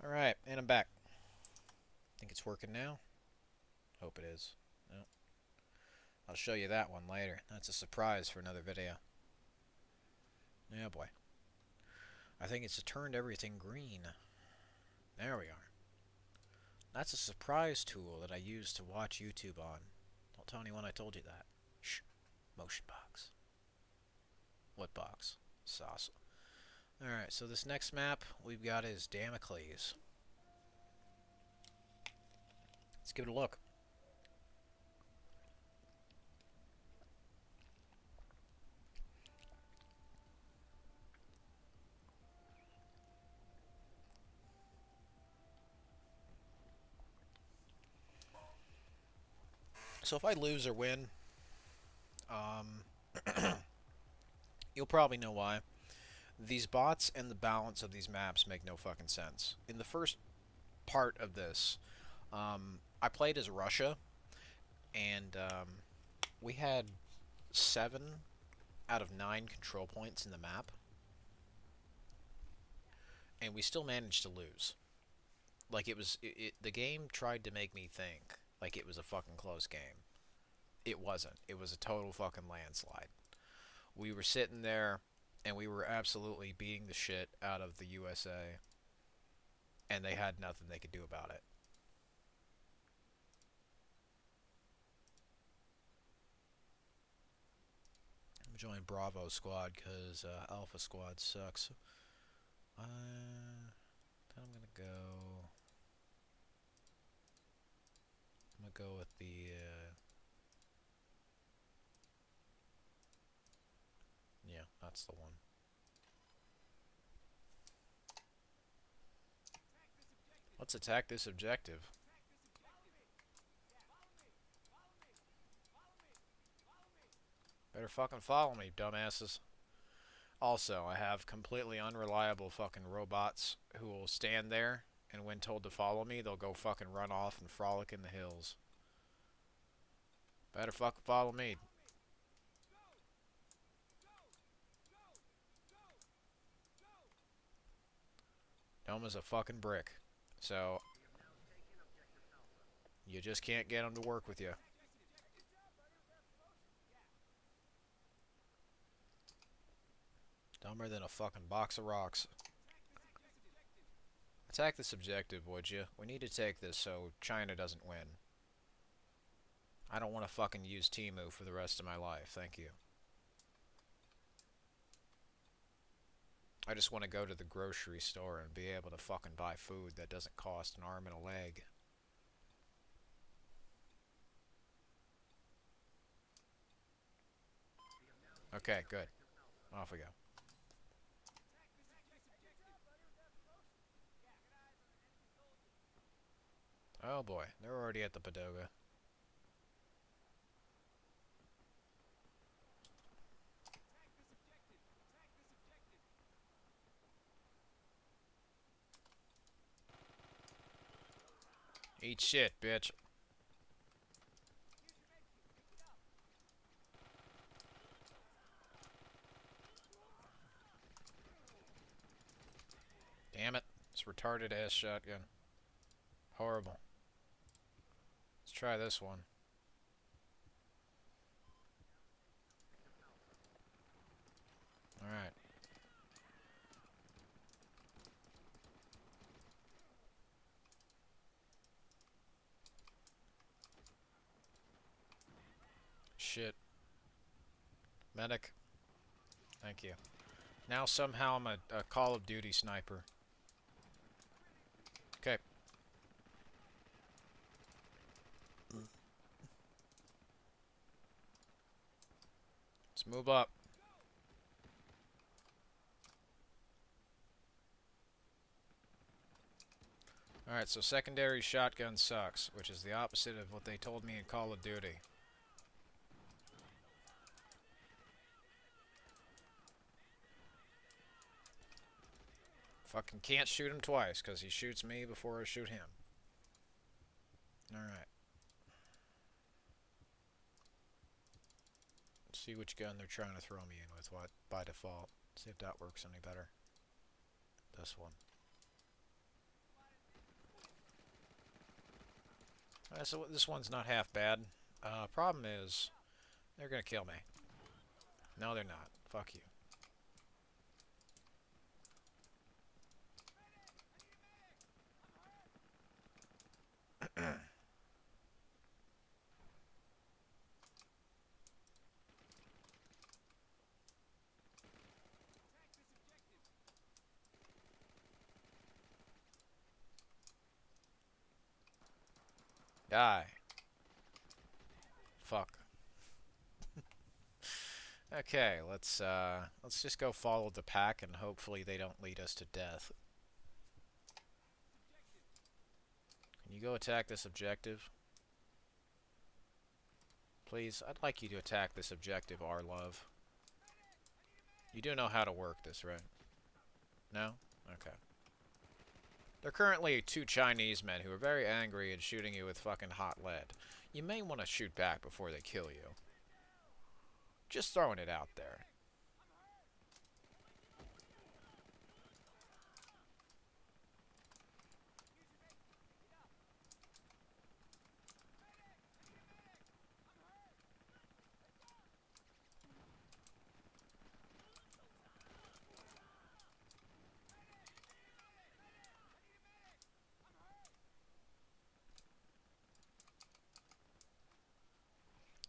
Alright, and I'm back. Think it's working now? Hope it is. No. I'll show you that one later. That's a surprise for another video. Yeah, boy. I think it's turned everything green. There we are. That's a surprise tool that I use to watch YouTube on. Don't tell anyone I told you that. Shh. Motion box. What box? Sauce. Alright, so this next map we've got is Damocles. Let's give it a look. So if I lose or win, you'll probably know why. These bots and the balance of these maps make no fucking sense. In the first part of this, I played as Russia, and we had 7 out of 9 control points in the map, and we still managed to lose. Like the game tried to make me think like it was a fucking close game. It wasn't. It was a total fucking landslide. We were sitting there, and we were absolutely beating the shit out of the USA, and they had nothing they could do about it. I'm joining Bravo Squad because Alpha Squad sucks. Then I'm gonna go. I'm gonna go with the. Yeah, that's the one. Let's attack this objective. Better fucking follow me, dumbasses. Also, I have completely unreliable fucking robots who will stand there, and when told to follow me, they'll go fucking run off and frolic in the hills. Better fucking follow me. Dumb as a fucking brick. So, you just can't get them to work with you. Dumber than a fucking box of rocks. Attack this objective, would you? We need to take this so China doesn't win. I don't want to fucking use Temu for the rest of my life. Thank you. I just want to go to the grocery store and be able to fucking buy food that doesn't cost an arm and a leg. Okay, good. Off we go. Oh boy, they're already at the Padoga. Eat shit, bitch. Damn it. This retarded ass shotgun. Horrible. Let's try this one. Alright. Shit. Medic. Thank you. Now somehow I'm a Call of Duty sniper. Okay. Let's move up. Alright, so secondary shotgun sucks, which is the opposite of what they told me in Call of Duty. Fucking can't shoot him twice, because he shoots me before I shoot him. Alright. Let's see which gun they're trying to throw me in with what by default. See if that works any better. This one. So this one's not half bad. Problem is, they're gonna kill me. No, they're not. Fuck you. Die. Fuck. Okay, let's just go follow the pack and hopefully they don't lead us to death. Can you go attack this objective? Please, I'd like you to attack this objective, our love. You do know how to work this, right? No? Okay. There are currently two Chinese men who are very angry and shooting you with fucking hot lead. You may want to shoot back before they kill you. Just throwing it out there.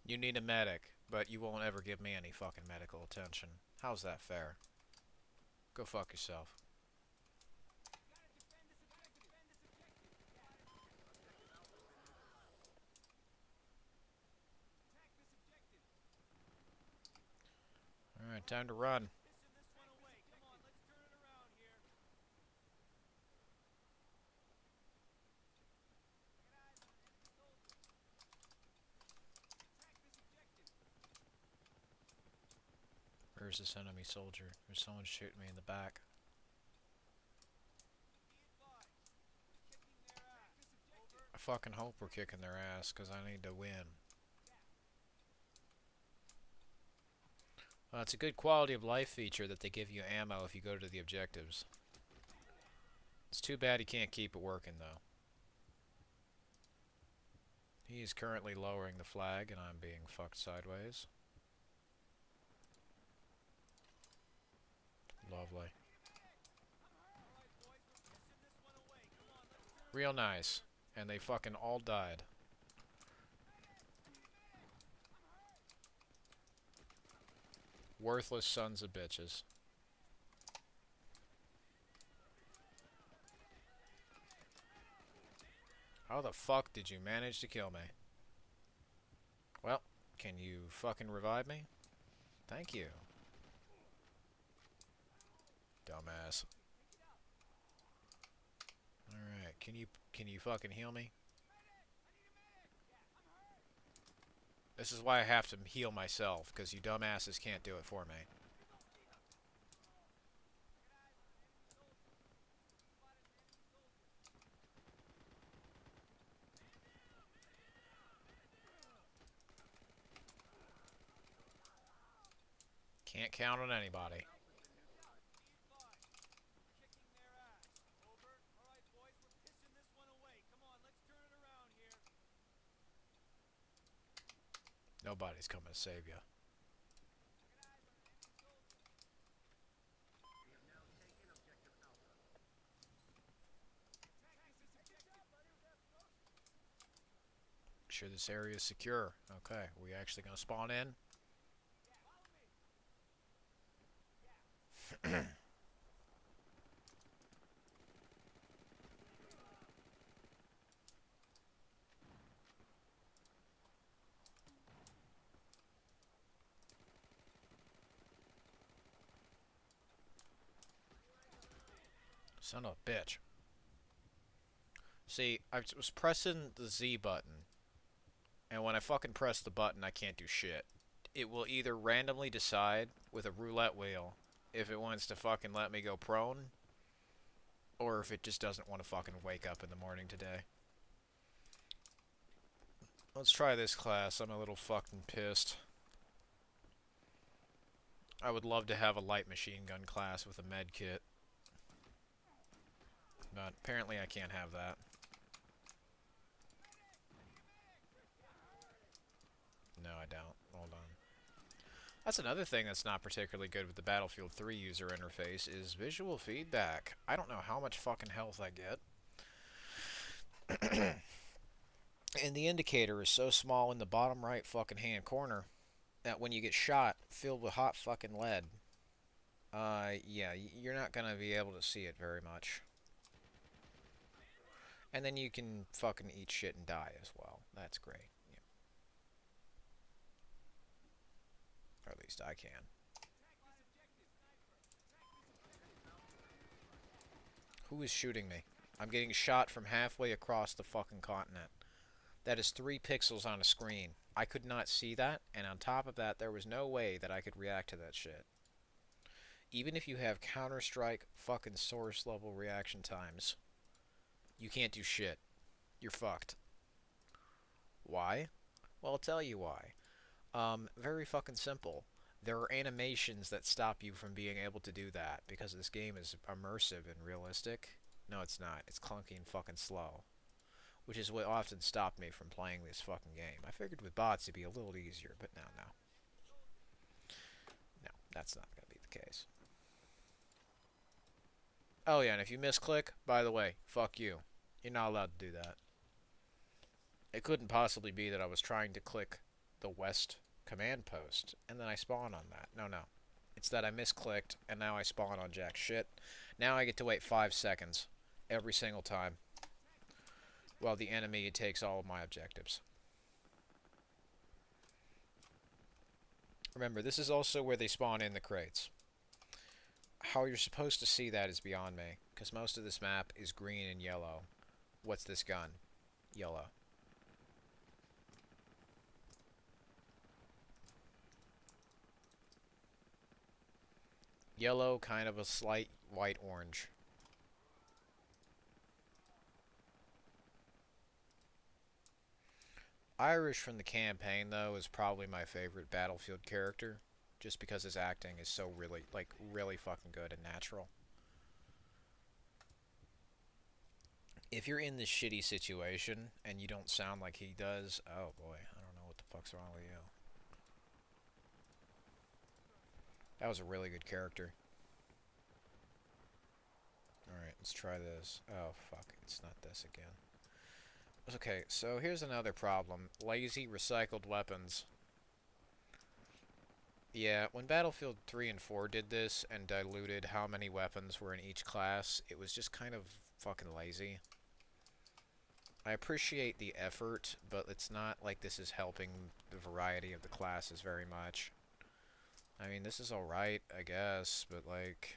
You need a medic, but you won't ever give me any fucking medical attention. How's that fair? Go fuck yourself. Alright, time to run. Where's this enemy soldier? There's someone shooting me in the back. I fucking hope we're kicking their ass, because I need to win. Well, it's a good quality of life feature that they give you ammo if you go to the objectives. It's too bad you can't keep it working, though. He is currently lowering the flag, and I'm being fucked sideways. Lovely. Real nice. And they fucking all died. Worthless sons of bitches. How the fuck did you manage to kill me? Well, can you fucking revive me? Thank you. Dumbass. Alright, can you fucking heal me? This is why I have to heal myself, because you dumbasses can't do it for me. Can't count on anybody. Nobody's coming to save you. Make sure this area is secure. Okay, are we actually going to spawn in? Son of a bitch. See, I was pressing the Z button, and when I fucking press the button, I can't do shit. It will either randomly decide with a roulette wheel if it wants to fucking let me go prone, or if it just doesn't want to fucking wake up in the morning today. Let's try this class. I'm a little fucking pissed. I would love to have a light machine gun class with a med kit. But apparently I can't have that. No, I don't. Hold on. That's another thing that's not particularly good with the Battlefield 3 user interface is visual feedback. I don't know how much fucking health I get. And the indicator is so small in the bottom right fucking hand corner that when you get shot, filled with hot fucking lead, yeah, you're not gonna be able to see it very much. And then you can fucking eat shit and die as well. That's great. Yeah. Or at least I can. Who is shooting me? I'm getting shot from halfway across the fucking continent. That is 3 pixels on a screen. I could not see that, and on top of that, there was no way that I could react to that shit. Even if you have Counter-Strike fucking source level reaction times, you can't do shit. You're fucked. Why? Well, I'll tell you why. Very fucking simple. There are animations that stop you from being able to do that because this game is immersive and realistic. No, it's not. It's clunky and fucking slow. Which is what often stopped me from playing this fucking game. I figured with bots it'd be a little easier, but no, no. No, that's not going to be the case. Oh yeah, and if you misclick, by the way, fuck you. You're not allowed to do that. It couldn't possibly be that I was trying to click the west command post, and then I spawn on that. No, no. It's that I misclicked, and now I spawn on jack shit. Now I get to wait 5 seconds every single time while the enemy takes all of my objectives. Remember, this is also where they spawn in the crates. How you're supposed to see that is beyond me, because most of this map is green and yellow. What's this gun? Yellow. Yellow, kind of a slight white-orange. Irish from the campaign, though, is probably my favorite Battlefield character, just because his acting is so really fucking good and natural. If you're in this shitty situation and you don't sound like he does, oh boy, I don't know what the fuck's wrong with you. That was a really good character. Alright, let's try this. Oh, fuck. It's not this again. Okay, so here's another problem. Lazy recycled weapons. Yeah, when Battlefield 3 and 4 did this and diluted how many weapons were in each class, it was just kind of fucking lazy. I appreciate the effort, but it's not like this is helping the variety of the classes very much. I mean, this is alright, I guess, but like...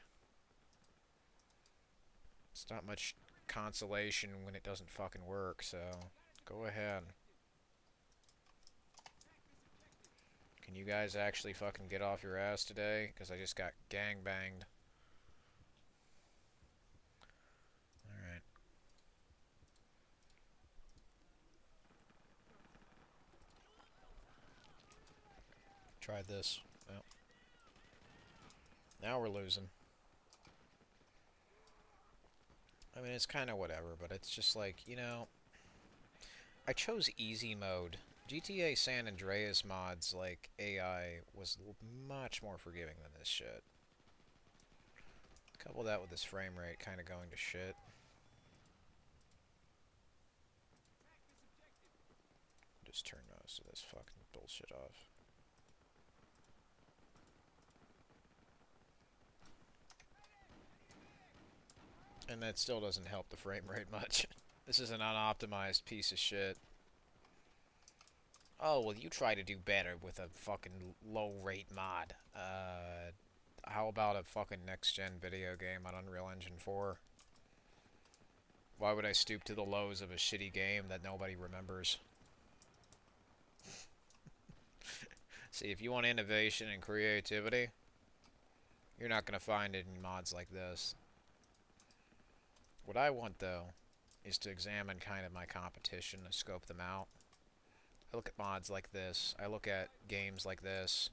it's not much consolation when it doesn't fucking work, so... go ahead. Can you guys actually fucking get off your ass today? Because I just got gangbanged. Alright. Try this. Oh. Now we're losing. I mean, it's kind of whatever, but it's just like, you know... I chose easy mode. GTA San Andreas mods, like, AI, was much more forgiving than this shit. Couple that with this frame rate kind of going to shit. Just turn most of this fucking bullshit off. And that still doesn't help the frame rate much. This is an unoptimized piece of shit. Oh, well, you try to do better with a fucking low-rate mod. How about a fucking next-gen video game on Unreal Engine 4? Why would I stoop to the lows of a shitty game that nobody remembers? See, if you want innovation and creativity, you're not going to find it in mods like this. What I want, though, is to examine kind of my competition, to scope them out. I look at mods like this. I look at games like this.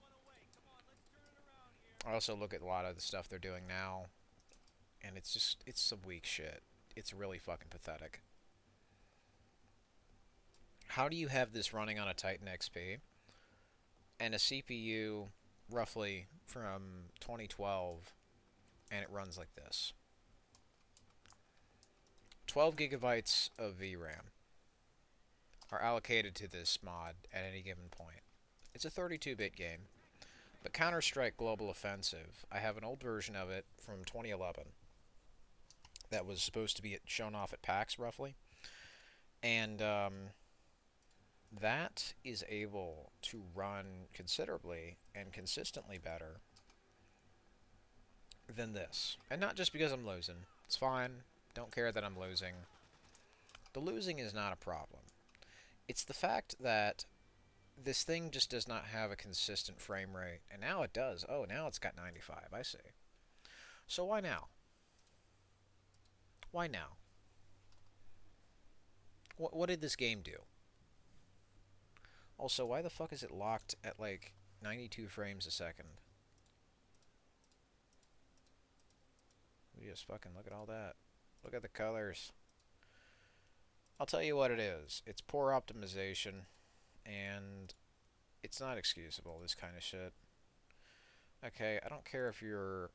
I also look at a lot of the stuff they're doing now. And it's just, it's some weak shit. It's really fucking pathetic. How do you have this running on a Titan XP? and a CPU roughly from 2012, and it runs like this. 12 gigabytes of VRAM are allocated to this mod at any given point. It's a 32-bit game, but Counter-Strike Global Offensive, I have an old version of it from 2011 that was supposed to be shown off at PAX roughly, and that is able to run considerably and consistently better than this. And not just because I'm losing. It's fine. Don't care that I'm losing. The losing is not a problem. It's the fact that this thing just does not have a consistent frame rate. And now it does. Oh, now it's got 95. I see. So why now? Why now? What did this game do? Also, why the fuck is it locked at like 92 frames a second? We just fucking look at all that. Look at the colors. I'll tell you what it is. It's poor optimization, and it's not excusable, this kind of shit. Okay, I don't care if you're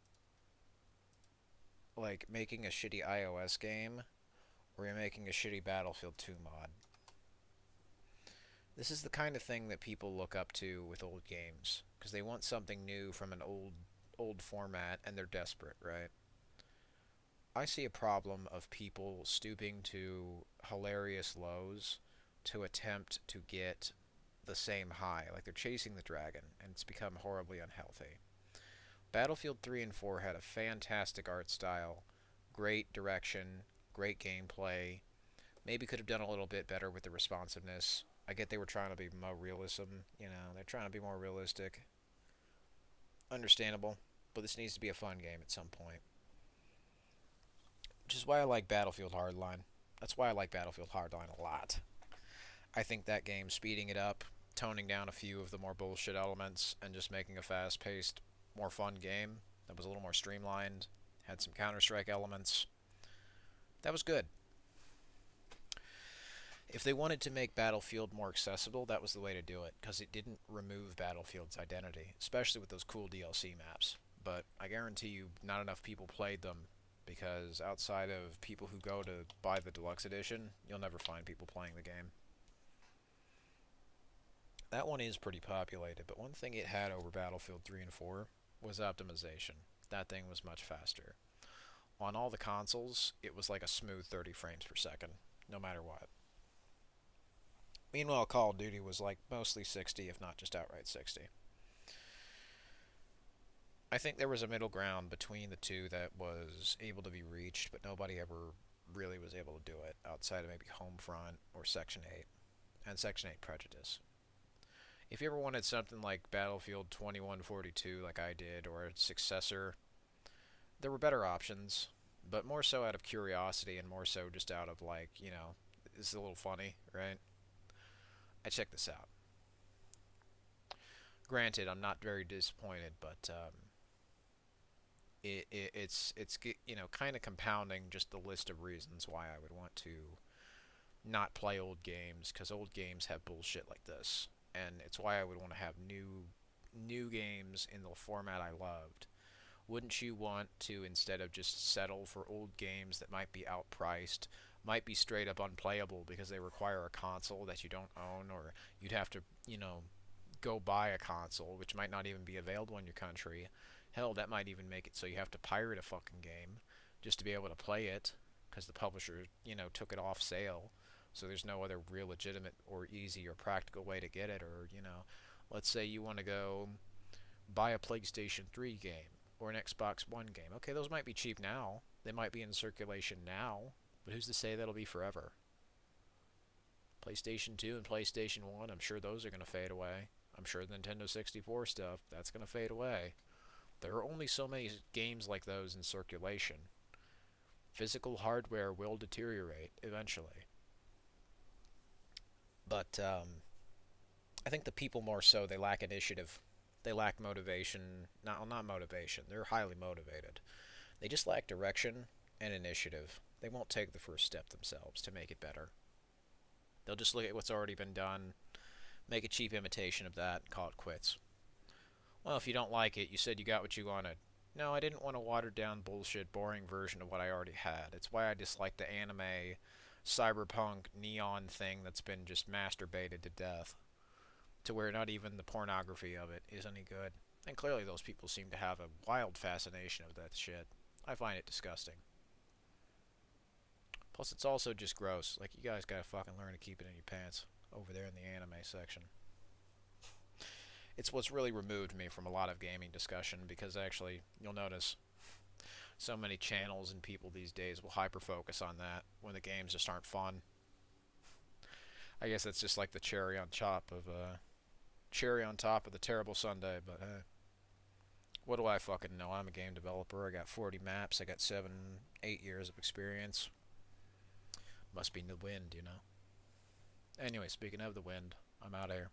like making a shitty iOS game or you're making a shitty Battlefield 2 mod. This is the kind of thing that people look up to with old games because they want something new from an old format and they're desperate, right? I see a problem of people stooping to hilarious lows to attempt to get the same high, like they're chasing the dragon, and it's become horribly unhealthy. Battlefield 3 and 4 had a fantastic art style, great direction, great gameplay. Maybe could have done a little bit better with the responsiveness. I get they were trying to be more realism, you know, they're trying to be more realistic. Understandable, but this needs to be a fun game at some point. Which is why I like Battlefield Hardline. That's why I like Battlefield Hardline a lot. I think that game, speeding it up, toning down a few of the more bullshit elements, and just making a fast-paced, more fun game that was a little more streamlined, had some Counter-Strike elements. That was good. If they wanted to make Battlefield more accessible, that was the way to do it, because it didn't remove Battlefield's identity, especially with those cool DLC maps. But I guarantee you not enough people played them, because outside of people who go to buy the deluxe edition, you'll never find people playing the game. That one is pretty populated, but one thing it had over Battlefield 3 and 4 was optimization. That thing was much faster. On all the consoles, it was like a smooth 30 frames per second, no matter what. Meanwhile, Call of Duty was like mostly 60, if not just outright 60. I think there was a middle ground between the two that was able to be reached, but nobody ever really was able to do it outside of maybe Homefront or Section 8 and Section 8 Prejudice. If you ever wanted something like Battlefield 2142 like I did, or a successor, there were better options, but more so out of curiosity and more so just out of like, you know, it's a little funny, right? I checked this out. Granted, I'm not very disappointed, but it's you know, kind of compounding just the list of reasons why I would want to not play old games, because old games have bullshit like this, and it's why I would want to have new games in the format I loved. Wouldn't you want to, instead of just settle for old games that might be outpriced, might be straight up unplayable because they require a console that you don't own, or you'd have to, you know, go buy a console, which might not even be available in your country. Hell, that might even make it so you have to pirate a fucking game just to be able to play it, because the publisher, you know, took it off sale. So there's no other real legitimate or easy or practical way to get it. Or, you know, let's say you want to go buy a PlayStation 3 game or an Xbox One game. Okay, those might be cheap now. They might be in circulation now, but who's to say that'll be forever? PlayStation 2 and PlayStation 1, I'm sure those are going to fade away. I'm sure the Nintendo 64 stuff, that's going to fade away. There are only so many games like those in circulation. Physical hardware will deteriorate eventually. But I think the people more so, they lack initiative. They lack motivation. Not motivation. They're highly motivated. They just lack direction and initiative. They won't take the first step themselves to make it better. They'll just look at what's already been done, Make a cheap imitation of that and call it quits. Well, if you don't like it, you said you got what you wanted. No, I didn't want a watered down bullshit boring version of what I already had. It's why I dislike the anime cyberpunk neon thing that's been just masturbated to death, to where not even the pornography of it is any good. And clearly those people seem to have a wild fascination with that shit. I find it disgusting. Plus it's also just gross. Like, you guys gotta fucking learn to keep it in your pants over there in the anime section. It's what's really removed me from a lot of gaming discussion, because actually, you'll notice so many channels and people these days will hyper focus on that when the games just aren't fun. I guess that's just like the cherry on top of the terrible sundae. But what do I fucking know? I'm a game developer. I got 40 maps. I got 8 years of experience. Must be the wind, you know. Anyway, speaking of the wind, I'm out of here.